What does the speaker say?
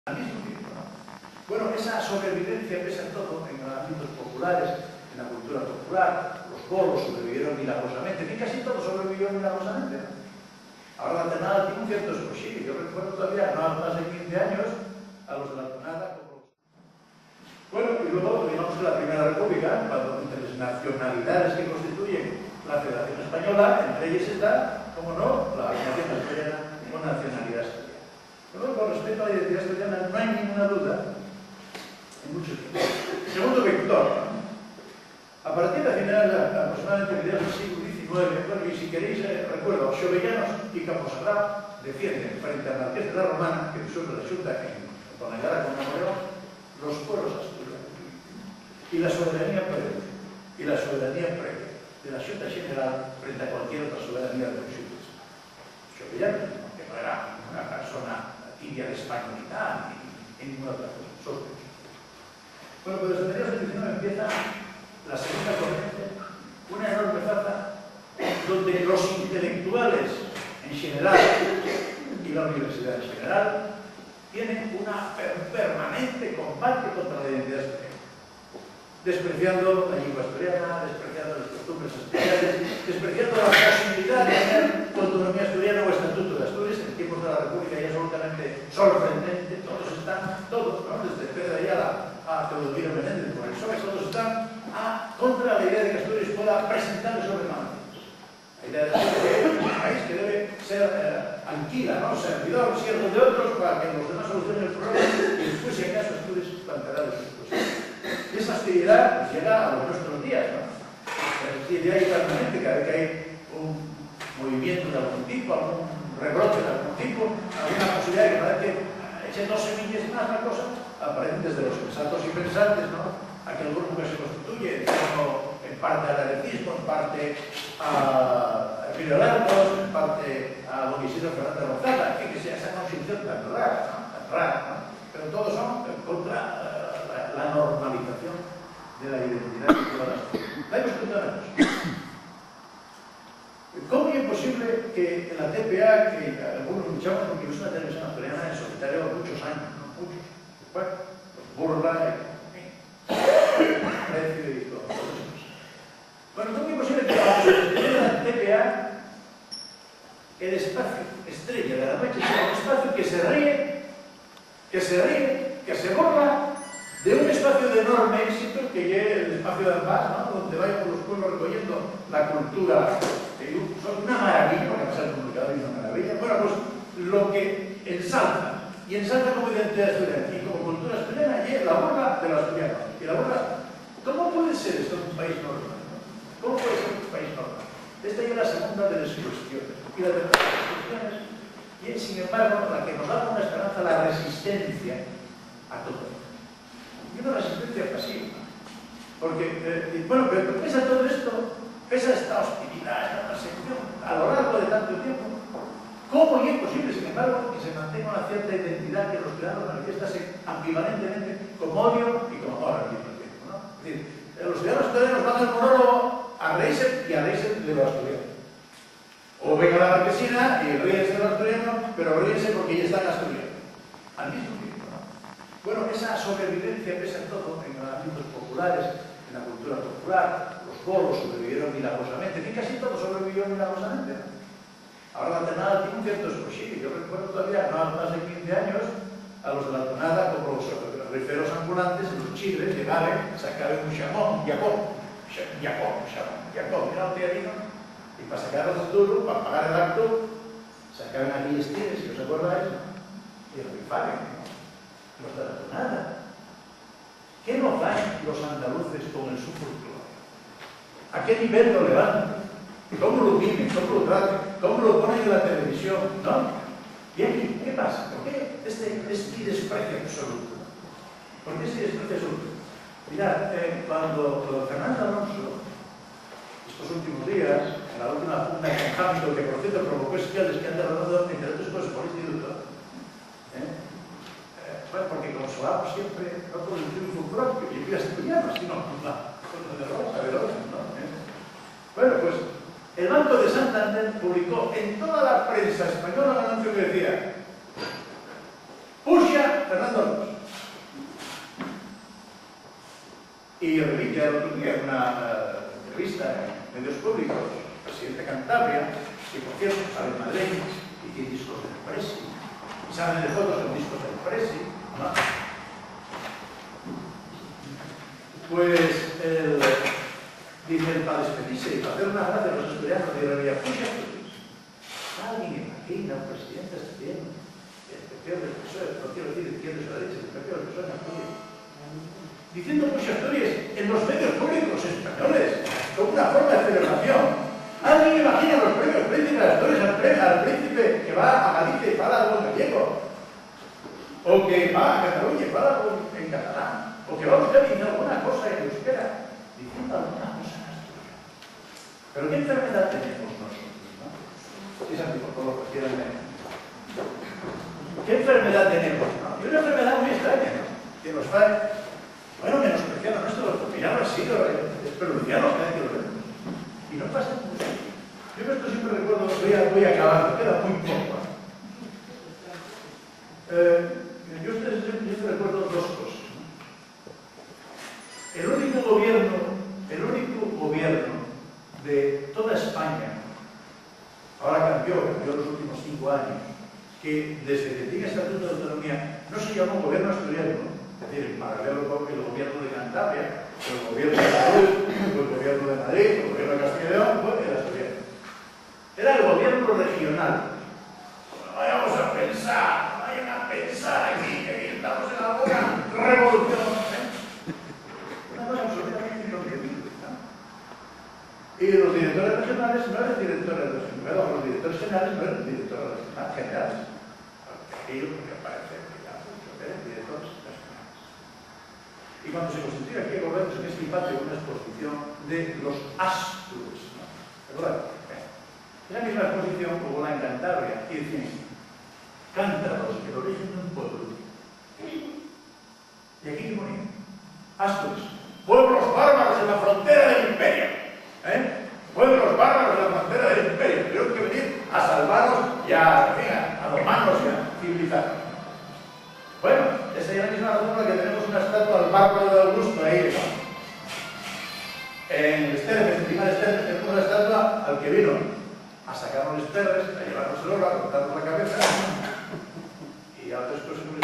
al mismo tiempo, ¿no? Bueno, esa sobrevivencia pesa en todo, en los ámbitos populares, en la cultura popular. Los bolos sobrevivieron milagrosamente, que casi todos sobrevivieron milagrosamente, ¿no? Ahora la tonada tiene un cierto escochillo. Yo recuerdo todavía, no más de 15 años, a los de la tonada como... Bueno, y luego, digamos que la Primera República, cuando entre las nacionalidades que constituyen la Federación Española, entre ellas está, como no, la nación asturiana con nacionalidad asturiana. Pero con respecto a la identidad asturiana no hay ninguna duda, en muchos casos. Segundo vector, ¿no? A partir de finales aproximadamente mediados del siglo XIX, bueno, y si queréis, recuerdo, xovellanos y Camposagrada defienden frente a la Marqués de la Romana, que disuelve la Xunta en Tonegara con Napoleón, los pueblos asturianos y la soberanía previa de la Xunta General frente a cualquier otra soberanía de los xuntas. Xovellanos, que no era una persona tibia de españolidad ni ninguna otra cosa, sospechoso. Bueno, pues desde mediados del 19 empieza la segunda corriente, una enorme faza donde los intelectuales en general y la universidad en general tienen un permanente combate contra la identidad asturiana, despreciando la lengua asturiana, despreciando las costumbres asturianas, despreciando la posibilidad de tener autonomía asturiana o estatuto de Asturias. En tiempos de la República y absolutamente sorprendente, todos, ¿no? Desde Pedro Ayala a Teodoro Menéndez, por el PSOE, todos están contra la idea de que Asturias pueda presentar sobre manos. La idea de que es un país que debe ser alquila, ¿no? Servidor, siervo de otros, para que los demás solucionen el problema y después, si acaso, Asturias planteará de sus cosas. Y esa hostilidad pues, llega a los nuestros días, ¿no? La hostilidad es permanente cada vez que hay un movimiento de algún tipo, algún rebrote de algún tipo, alguna posibilidad que parece que echen dos semillas y más una cosa, aparecen desde los sensatos y pensantes, ¿no? Aquel grupo que se constituye en parte al aretismo, en parte a Emilio Larcos, en parte a don Isidro Fernández Gonzaga, que sea esa constitución tan rara, ¿no? Pero todos son contra la normalización de la identidad de todas las cosas. Hay que contar una cosa. ¿Cómo es posible que en la TPA, que algunos luchamos porque es una televisión asturiana en solitario muchos años, ¿no? Muchos. Bueno, burla precio y todo eso. Bueno, ¿cómo es posible que en la TPA el espacio estrella de la noche sea un espacio que se borra de un espacio de enorme éxito que es el espacio de Ambas, ¿no? Donde vayan por los pueblos recogiendo la cultura, son una maravilla, porque pasa el comunicador y una maravilla. Bueno, pues lo que ensalza, y ensalza como identidad asturiana y como cultura asturiana, y es la burla de los asturianos. Y la burla, ¿cómo puede ser esto un país normal? ¿Cómo puede ser un país normal? Esta es la segunda de las cuestiones. Y la tercera de las cuestiones, y es, sin embargo, la que nos da una esperanza, la resistencia a todo esto. Y una resistencia pasiva. Porque, bueno, pero pese a todo esto, pese a esta hostilidad, esta persecución, a lo largo de tanto tiempo, ¿cómo es posible, sin embargo, que se mantenga una cierta identidad que los ciudadanos manifiestan ambivalentemente como odio y como amor al mismo tiempo, ¿no? Es decir, los ciudadanos asturianos van al monólogo a reírse y a reírse de los asturianos. O ven a la marquesina y ríense de los asturianos, pero ríense porque ya están asturianos. Al mismo tiempo, ¿no? Bueno, esa sobrevivencia pesa en todo, en los ámbitos populares, en la cultura popular. Los bolos sobrevivieron milagrosamente, que casi todos sobrevivieron milagrosamente, ¿no? Ahora la tonada tiene un cierto escochillo. Yo recuerdo todavía, no más de 15 años, a los de la tonada como los riferos ambulantes en los chigres llegaban, sacaban un chamón, Jacob, mira un teatino, y para sacar el duro, para pagar el acto, sacaban aquí estires, si os acordáis, ¿no? Y rifaban, ¿no? Los de la tonada. ¿Qué nos dan los andaluces con el su folclore? ¿A qué nivel lo levantan? ¿Cómo lo viven? ¿Cómo lo tratan? ¿Cómo lo ponen en la televisión? ¿No? ¿Y aquí qué pasa? ¿Por qué este desprecio absoluto? ¿Por qué este desprecio absoluto? Mirad, cuando Fernando Alonso, estos últimos días, en la última junta con Hamilton, que por cierto provocó escándalos que han derrotado entre otras cosas por el instituto, bueno, porque consolamos siempre, no por el triunfo propio, y fui asturiano, sino por la derrota de otros, ¿no? Bueno, pues el Banco de Santander publicó en toda la prensa española un anuncio que decía: Puxa Fernando Alonso. Y repite el otro día en una entrevista en medios públicos, presidente de Cantabria, que por cierto sale en Madrid y tiene discos del Presi, y salen de fotos con discos del Presi, ¿no? Pues dicen, para despedirse y para hacer una gracia a los estudiantes de Iberia, alguien imagina un presidente estudiante, el peor del PSOE, no quiero decir izquierda o derecha, el peor del PSOE en Asturias, diciendo muchas historias en los medios públicos españoles, como una forma de celebración. ¿Alguien imagina los premios príncipe de Asturias al príncipe que va a Galicia y fala algo en gallego? O que va a Cataluña y fala algo en catalán? O que va a buscar diciendo alguna cosa en euskera, diciendo alguna cosa en Asturias. Pero ¿qué enfermedad tenemos nosotros? ¿No? Si es antipatología, quieran. ¿Qué enfermedad tenemos? ¿No? Y una enfermedad muy extraña, ¿no? Que nos trae, bueno, menospreciando nuestro, porque ya no ha sido perjudiciado cada vez que lo vemos. Y no pasa mucho. Yo esto siempre recuerdo, voy a acabar, queda muy poco. Yo siempre recuerdo dos cosas. El único gobierno de toda España, ahora cambió en los últimos 5 años, que desde que tiene estatuto de autonomía no se llamó gobierno asturiano, es decir, en paralelo con el gobierno de Cantabria, el gobierno de Madrid, el gobierno de Madrid, el gobierno de Castilla y León, fue el asturiano. Era el gobierno regional. No vayamos a pensar, no vayan a pensar aquí, que aquí estamos en la boca revolución. Una cosa absolutamente inconcebible, ¿no? Y los directores regionales no eran directores regionales, los directores generales no eran directores generales. Aquello que parece que ya mucho, eran directores regionales. Y cuando se constituye aquí el gobierno, se es patio una exposición de los Astures, ¿no? ¿Verdad? Esa misma exposición hubo la en Cantabria y decían, cántaros, el origen de un pueblo. Y aquí que ponía, Astures, pueblos bárbaros en la frontera del imperio. Pueblos bárbaros en la frontera del imperio. Tuvieron que venir a salvarlos y a domarlos y a civilizarlos. Bueno, esa es la misma razón por la que tenemos una estatua al bárbaro de Augusto ahí, ¿no? En el Stermes, encima del Stermes, tenemos una estatua al que vino a sacarnos los terres, a llevarnos el oro, a cortarnos la cabeza y a otras cosas muy